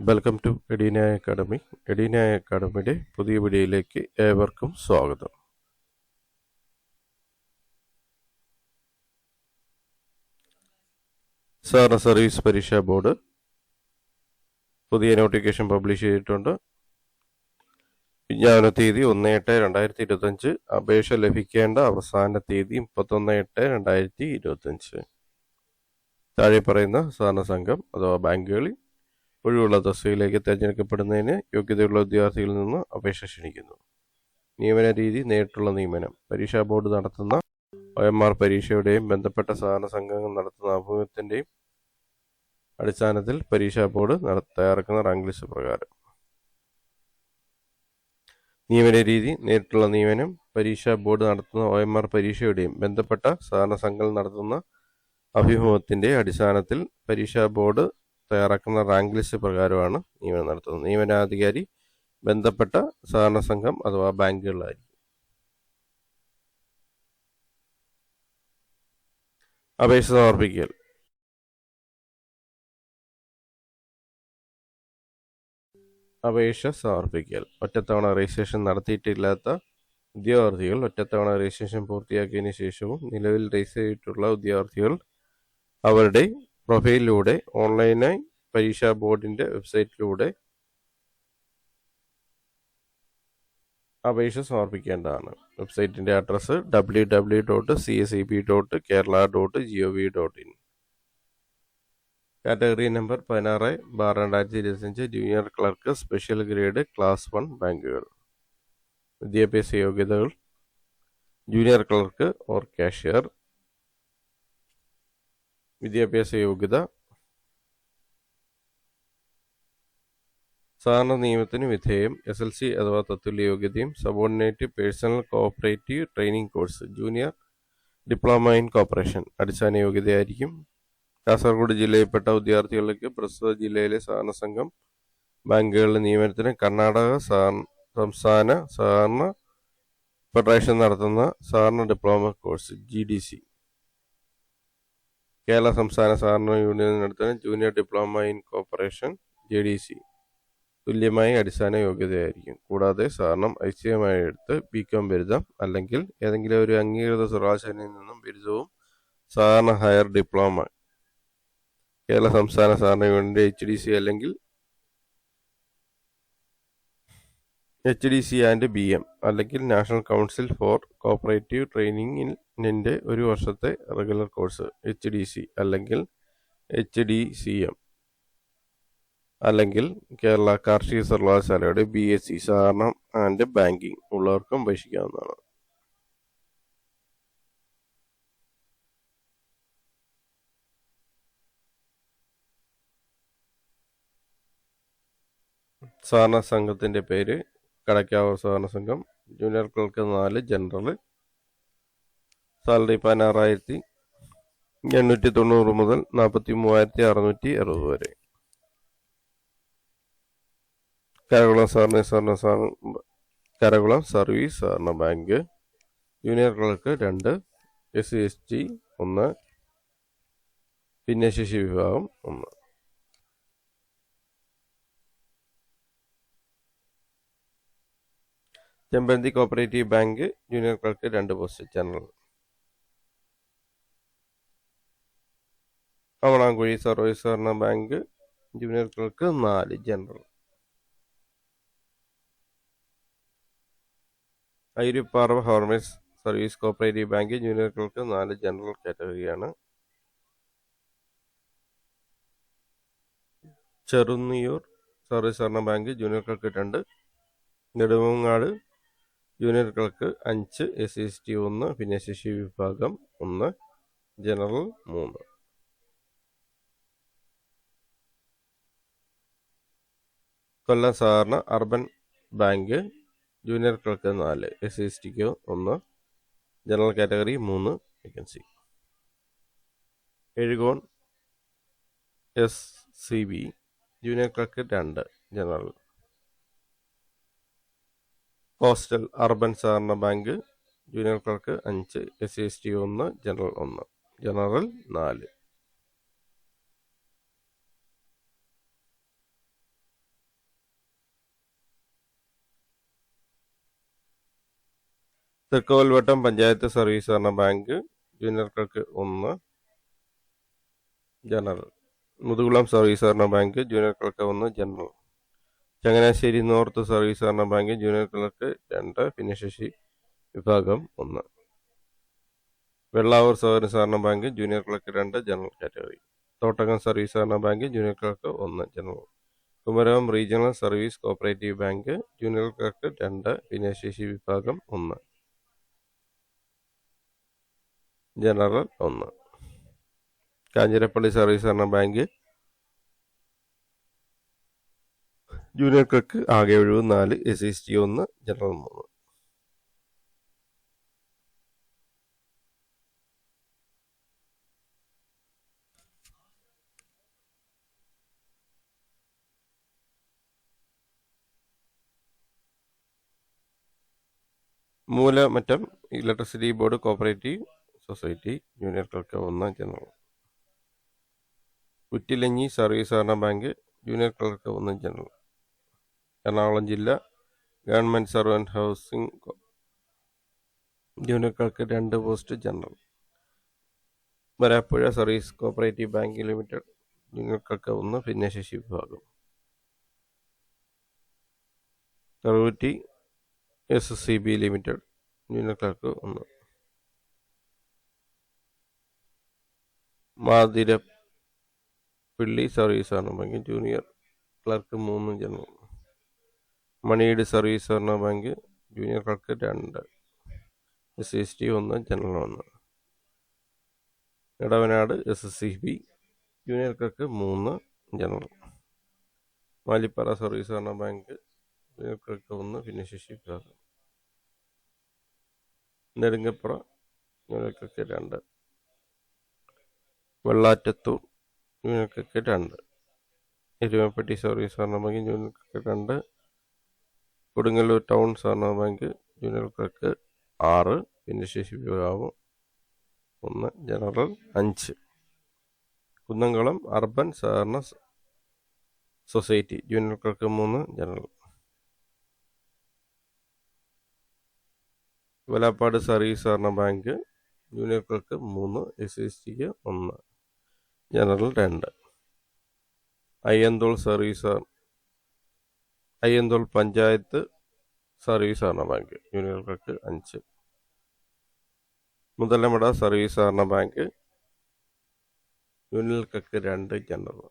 Welcome to Edina academy. Edina അക്കാഡമിയുടെ പുതിയ വീഡിയോയിലേക്ക് ഏവർക്കും സ്വാഗതം. സഹകരണ സർവീസ് പരീക്ഷാ ബോർഡ് പുതിയ നോട്ടിഫിക്കേഷൻ പബ്ലിഷ് ചെയ്തിട്ടുണ്ട്. വിജ്ഞാപന തീയതി 1/8/2025. അപേക്ഷ ലഭിക്കേണ്ട അവസാന തീയതി 31/8/2025. താഴെ പറയുന്ന സഹകരണ സംഘം അഥവാ ബാങ്കുകളിൽ ഒഴിവുള്ള തസ്തികയിലേക്ക് തിരഞ്ഞെടുക്കപ്പെടുന്നതിന് യോഗ്യതയുള്ള ഉദ്യോഗാർത്ഥികളിൽ നിന്ന് അപേക്ഷ ക്ഷണിക്കുന്നു. നിയമന രീതി: നേരിട്ടുള്ള നിയമനം. പരീക്ഷാ ബോർഡ് നടത്തുന്ന OMR പരീക്ഷയുടെയും ബന്ധപ്പെട്ട സഹകരണ സംഘങ്ങൾ നടത്തുന്ന അഭിമുഖത്തിൻ്റെയും അടിസ്ഥാനത്തിൽ പരീക്ഷാ ബോർഡ് തയ്യാറാക്കുന്ന റാങ്ക് ലിസ്റ്റ് പ്രകാരം. നിയമന രീതി: നേരിട്ടുള്ള നിയമനം. പരീക്ഷാ ബോർഡ് നടത്തുന്ന OMR പരീക്ഷയുടെയും ബന്ധപ്പെട്ട സഹകരണ സംഘങ്ങൾ നടത്തുന്ന അഭിമുഖത്തിൻ്റെ അടിസ്ഥാനത്തിൽ പരീക്ഷാ ബോർഡ് തയ്യാറാക്കുന്ന റാങ്ക് ലിസ്റ്റ് പ്രകാരമാണ് നിയമനം നടത്തുന്നത്. നിയമനാധികാരി ബന്ധപ്പെട്ട സഹകരണ സംഘം അഥവാ ബാങ്കുകളായിരിക്കും. അപേക്ഷ സമർപ്പിക്കൽ: ഒറ്റത്തവണ രജിസ്ട്രേഷൻ നടത്തിയിട്ടില്ലാത്ത ഉദ്യോഗാർത്ഥികൾ ഒറ്റത്തവണ രജിസ്ട്രേഷൻ പൂർത്തിയാക്കിയതിനു ശേഷവും നിലവിൽ രജിസ്റ്റർ ചെയ്തിട്ടുള്ള ഉദ്യോഗാർത്ഥികൾ അവരുടെ പ്രൊഫൈലിലൂടെ ഓൺലൈനായി പരീക്ഷാ ബോർഡിൻ്റെ വെബ്സൈറ്റിലൂടെ അപേക്ഷ സമർപ്പിക്കേണ്ടതാണ്. വെബ്സൈറ്റിൻ്റെ address www.cseb.kerala.gov.in. Category number 16/2025 junior clerk special grade class 1 ബാങ്കുകൾ. വിദ്യാഭ്യാസ യോഗ്യതകൾ: ജൂനിയർ ക്ലർക്ക് ഓർ കാഷ്യർ. വിദ്യാഭ്യാസ യോഗ്യത: സഹകരണ നിയമത്തിന് വിധേയം SLC അഥവാ തത്തുല്യ യോഗ്യതയും subordinate personnel cooperative training course junior diploma in corporation അടിസ്ഥാന യോഗ്യതയായിരിക്കും. കാസർഗോഡ് ജില്ലയിൽപ്പെട്ട ഉദ്യോഗാർത്ഥികൾക്ക് പ്രസ്തുത ജില്ലയിലെ സഹകരണ സംഘം ബാങ്കുകളുടെ നിയമനത്തിന് കർണാടക സംസ്ഥാന സഹകരണ ഫെഡറേഷൻ നടത്തുന്ന സഹകരണ ഡിപ്ലോമ കോഴ്സ് GDC. കേരള സംസ്ഥാന സഹകരണ യൂണിയൻ നടത്തുന്ന junior diploma in corporation JDC തുല്യമായ അടിസ്ഥാന യോഗ്യതയായിരിക്കും. കൂടാതെ സഹകരണം ഐച്ഛികമായി എടുത്ത് BCom ബിരുദം അല്ലെങ്കിൽ ഏതെങ്കിലും ഒരു അംഗീകൃത സർവകലാശാലയിൽ നിന്നും ബിരുദവും സഹകരണ ഹയർ ഡിപ്ലോമ കേരള സംസ്ഥാന സഹകരണ യൂണിയൻ്റെ HDC അല്ലെങ്കിൽ HDC ആൻഡ് BM അല്ലെങ്കിൽ നാഷണൽ കൗൺസിൽ ഫോർ കോഓപ്പറേറ്റീവ് ട്രെയിനിങ്ങിൻ്റെ ഒരു വർഷത്തെ റെഗുലർ കോഴ്സ് HDC അല്ലെങ്കിൽ HDCM അല്ലെങ്കിൽ കേരള കാർഷിക സർവകലാശാലയുടെ BSc സഹകരണം ആൻഡ് ബാങ്കിങ് ഉള്ളവർക്കും അപേക്ഷിക്കാവുന്നതാണ്. സഹകരണ സംഘത്തിൻ്റെ പേര് കടക്കാവൂർ സഹകരണ സംഘം. Junior clerk 4 general. സാലറി 16,890 മുതൽ 43,660 വരെ. കരകുളം സർവീസ് സഹകരണ ബാങ്ക്. ജൂനിയർ ക്ലർക്ക് 2, SC/ST 1, ഭിന്നശേഷി വിഭാഗം 1. Chemparanthi cooperative bank. Junior clerk 2 post general. Avanankuzhi service സഹകരണ bank. Junior clerk 4 general. Ayyooripara farmers service cooperative bank. Junior clerk 4 general കാറ്റഗറിയാണ്. ചെറുന്നിയൂർ സർവീസ് സഹകരണ bank. Junior clerk 2. Nedumangad junior clerk 5, SC/ST 1, ഭിന്നശേഷി വിഭാഗം 1, ജനറൽ 3. കൊല്ലം സഹകരണ urban bank. Junior clerk 4, SC/ST 1, general category 3 vacancy. Ezhukone SCB. Junior clerk 2 general. Coastal urban സഹകരണ bank. Junior clerk 5, SC/ST 1, general 1, general 4. Thekkolvattam panchayat service സഹകരണ bank junior clerk 1 general. Muthukulam service സഹകരണ bank junior clerk 1 general. Changanassery north service സഹകരണ bank junior clerk 2 ഭിന്നശേഷി വിഭാഗം 1. വെള്ളാവൂർ സഹകരണ bank junior clerk 2 general category. Thottakam service സഹകരണ bank junior clerk 1 general. Kumarakom regional service cooperative bank junior clerk 2 ഭിന്നശേഷി വിഭാഗം 1 general 1. Kanjirappally service സഹകരണ bank junior clerk ആകെ ഒഴിവ് 4, SST 1, general 3. Moolamattom electricity board cooperative society junior clerk 1 general. Kuttilanji service സഹകരണ bank junior clerk 1 general. Ernakulam ജില്ല government servant housing junior clerk 2 post general. Varappuzha service cooperative bank limited junior clerk 1 ഭിന്നശേഷി വിഭാഗം. Karukutty SCB limited junior clerk 1. Mathirappilly service സഹകരണ bank junior clerk 3 general. മണിയുടെ service സഹകരണ bank junior clerk 2, SST 1, general 1. Edavanad SCB junior clerk 3 general. Malippara service സഹകരണ bank junior clerk 1 ഭിന്നശേഷി വിഭാഗം. Nedungappura junior clerk 2. Vellattathur junior clerk 2. Erumapetty service സഹകരണ bank junior clerk 2. Kodungallur town സഹകരണ bank junior clerk 6 ഭിന്നശേഷി വിഭാഗം 1 ജനറൽ 5. കുന്നംകുളം അർബൻ സഹകരണ society junior clerk 3 general. Valappad service സഹകരണ bank junior clerk 3, SST 1, general 2. Ayyanthole panchayat service സഹകരണ bank junior clerk 5. Muthalamada service സഹകരണ bank junior clerk 2 general.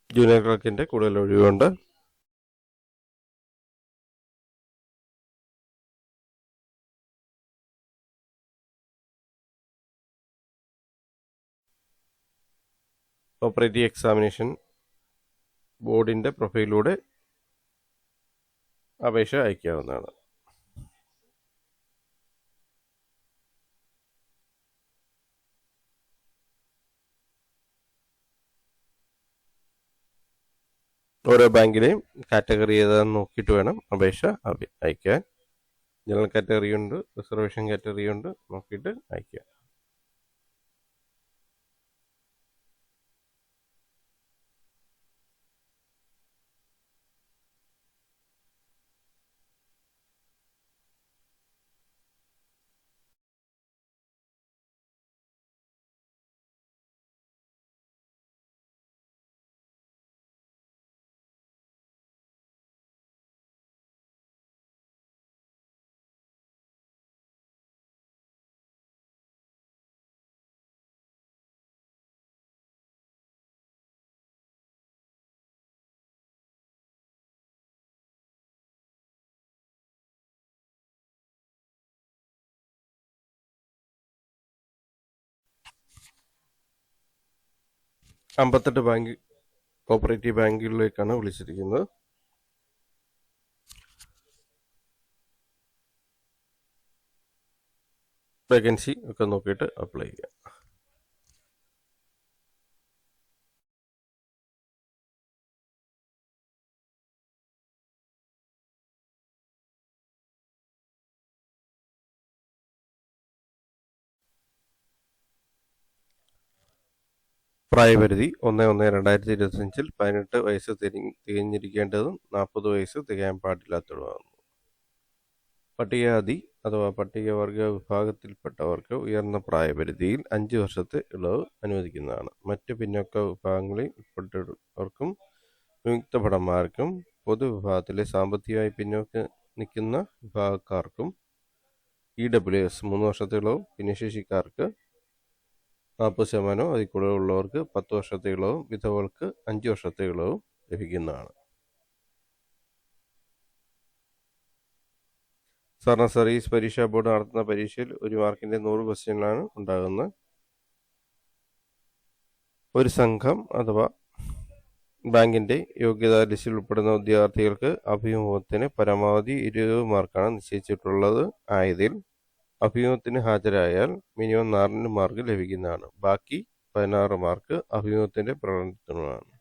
Junior ക്ലർക്കിൻ്റെ കൂടുതൽ ഒഴിവുണ്ട്. കോപ്പറേറ്റീവ് എക്സാമിനേഷൻ ബോർഡിൻ്റെ പ്രൊഫൈലിലൂടെ അപേക്ഷ അയക്കാവുന്നതാണ്. ഓരോ ബാങ്കിലെയും കാറ്റഗറി ഏതാണെന്ന് നോക്കിയിട്ട് വേണം അപേക്ഷ അയക്കാൻ. ജനറൽ കാറ്റഗറി ഉണ്ട്, റിസർവേഷൻ കാറ്റഗറി ഉണ്ട്, നോക്കിയിട്ട് അയക്കുക. അമ്പത്തെട്ട് ബാങ്ക് കോപ്പറേറ്റീവ് ബാങ്കുകളിലേക്കാണ് വിളിച്ചിരിക്കുന്നത്. വേക്കൻസി ഒക്കെ നോക്കിയിട്ട് അപ്ലൈ ചെയ്യുക. പ്രായപരിധി 1/1/2025 18 വയസ്സ് തികഞ്ഞിരിക്കേണ്ടതും 40 വയസ്സ് തികയാൻ പാടില്ലാത്തതുമാണ്. പട്ടികജാതി അഥവാ പട്ടികവർഗ വിഭാഗത്തിൽപ്പെട്ടവർക്ക് ഉയർന്ന പ്രായപരിധിയിൽ 5 വർഷത്തെ ഇളവ് അനുവദിക്കുന്നതാണ്. മറ്റ് പിന്നോക്ക വിഭാഗങ്ങളിൽ ഉൾപ്പെട്ടവർക്കും വിമുക്ത ഭടന്മാർക്കും പൊതുവിഭാഗത്തിലെ സാമ്പത്തികമായി പിന്നോക്കം നിൽക്കുന്ന വിഭാഗക്കാർക്കും EWS 3 വർഷത്തെ ഇളവും ഭിന്നശേഷിക്കാർക്ക് 40% അതിൽ കൂടുതലുള്ളവർക്ക് 10 വർഷത്തെ ഇളവും വിധവകൾക്ക് 5 വർഷത്തെ ഇളവും ലഭിക്കുന്നതാണ്. സാധാരണ സർവീസ് പരീക്ഷാ ബോർഡ് നടത്തുന്ന പരീക്ഷയിൽ 1 മാർക്കിന്റെ 100 ക്വസ്റ്റ്യനാണ് ഉണ്ടാകുന്നത്. ഒരു സംഘം അഥവാ ബാങ്കിന്റെ യോഗ്യതാ ലിസ്റ്റിൽ ഉൾപ്പെടുന്ന വിദ്യാർത്ഥികൾക്ക് അഭിമുഖത്തിന് പരമാവധി 20 മാർക്കാണ് നിശ്ചയിച്ചിട്ടുള്ളത്. ആയതിൽ അഭിമുഖത്തിന് ഹാജരായാൽ മിനിമം 4 മാർക്ക് ലഭിക്കുന്നതാണ്. ബാക്കി 16 മാർക്ക് അഭിമുഖത്തിന്റെ പ്രകടനത്തിനുമാണ്.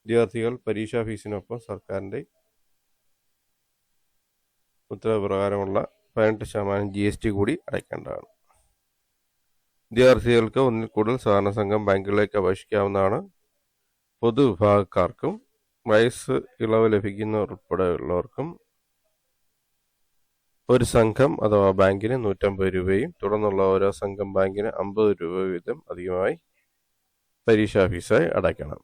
വിദ്യാർത്ഥികൾ പരീക്ഷാ ഫീസിനൊപ്പം സർക്കാരിന്റെ ഉത്തരവ് പ്രകാരമുള്ള 18% GST കൂടി അടയ്ക്കേണ്ടതാണ്. വിദ്യാർത്ഥികൾക്ക് ഒന്നിൽ കൂടുതൽ സഹകരണ സംഘം ബാങ്കുകളിലേക്ക് അപേക്ഷിക്കാവുന്നതാണ്. പൊതുവിഭാഗക്കാർക്കും വയസ്സ് ഇളവ് ലഭിക്കുന്നവരുൾപ്പെടെയുള്ളവർക്കും ഒരു സംഘം അഥവാ ബാങ്കിന് 150 രൂപയും തുടർന്നുള്ള ഓരോ സംഘം ബാങ്കിന് 50 രൂപ വീതം അധികമായി പരീക്ഷാ ഫീസായി അടയ്ക്കണം.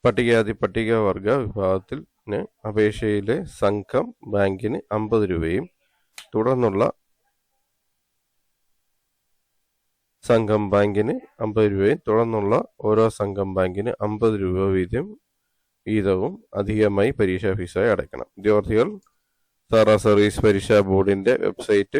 പട്ടികജാതി പട്ടികവർഗ വിഭാഗത്തിന് അപേക്ഷയിലെ സംഘം ബാങ്കിന് 50 രൂപയും തുടർന്നുള്ള സംഘം ബാങ്കിന് 50 രൂപയും തുടർന്നുള്ള ഓരോ സംഘം ബാങ്കിന് 50 രൂപ വീതവും അധികമായി പരീക്ഷാ ഫീസായി അടയ്ക്കണം. വിദ്യാർത്ഥികൾ സാധാരണ സർവീസ് പരീക്ഷാ ബോർഡിന്റെ വെബ്സൈറ്റ്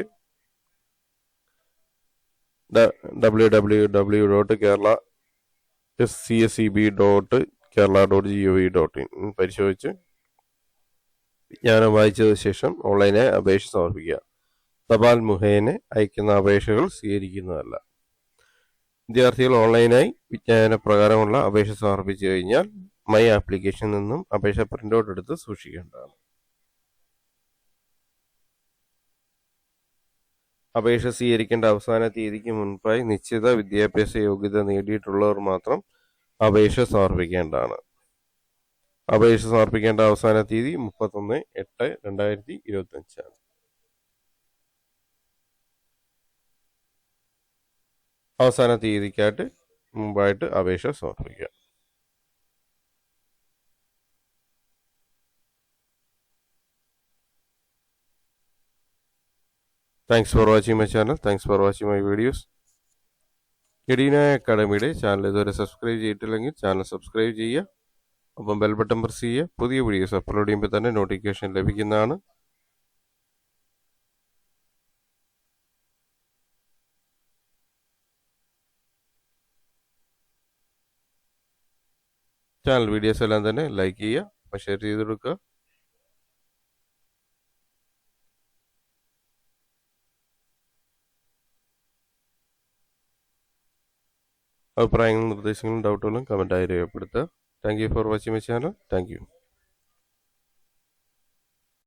www.cseb.kerala.gov.in പരിശോധിച്ച് വിജ്ഞാനം വായിച്ചതിനു ശേഷം ഓൺലൈനായി അപേക്ഷ സമർപ്പിക്കുക. തപാൽ മുഖേന അയക്കുന്ന അപേക്ഷകൾ സ്വീകരിക്കുന്നതല്ല. വിദ്യാർത്ഥികൾ ഓൺലൈനായി വിജ്ഞാനപ്രകാരമുള്ള അപേക്ഷ സമർപ്പിച്ചു കഴിഞ്ഞാൽ മൈ ആപ്ലിക്കേഷനിൽ നിന്നും അപേക്ഷ പ്രിന്റൗട്ട് എടുത്ത് സൂക്ഷിക്കേണ്ടതാണ്. അപേക്ഷ സ്വീകരിക്കേണ്ട അവസാന തീയതിക്ക് മുൻപായി നിശ്ചിത വിദ്യാഭ്യാസ യോഗ്യത നേടിയിട്ടുള്ളവർ മാത്രം അപേക്ഷ സമർപ്പിക്കേണ്ടതാണ്. അപേക്ഷ സമർപ്പിക്കേണ്ട അവസാന തീയതി 31/8/2025 ആണ്. അവസാന തീയതിക്കായിട്ട് മുമ്പായിട്ട് അപേക്ഷ സമർപ്പിക്കുക. Thanks for watching my channel. Thanks for watching my videos. Edina അക്കാഡമിയുടെ ചാനൽ ഇതുവരെ സബ്സ്ക്രൈബ് ചെയ്തിട്ടില്ലെങ്കിൽ ചാനൽ സബ്സ്ക്രൈബ് ചെയ്യുക. ഒപ്പം ബെൽ ബട്ടൺ പ്രസ് ചെയ്യുക. പുതിയ വീഡിയോസ് അപ്ലോഡ് ചെയ്യുമ്പോൾ തന്നെ നോട്ടിഫിക്കേഷൻ ലഭിക്കുന്നതാണ്. ചാനൽ വീഡിയോസ് എല്ലാം തന്നെ ലൈക്ക് ചെയ്യുക, ഷെയർ ചെയ്ത് കൊടുക്കുക. അഭിപ്രായങ്ങളും നിർദ്ദേശങ്ങളും ഡൗട്ടുകളും കമൻറ്റായി രേഖപ്പെടുത്തുക. Thank you for watching my channel. Thank you.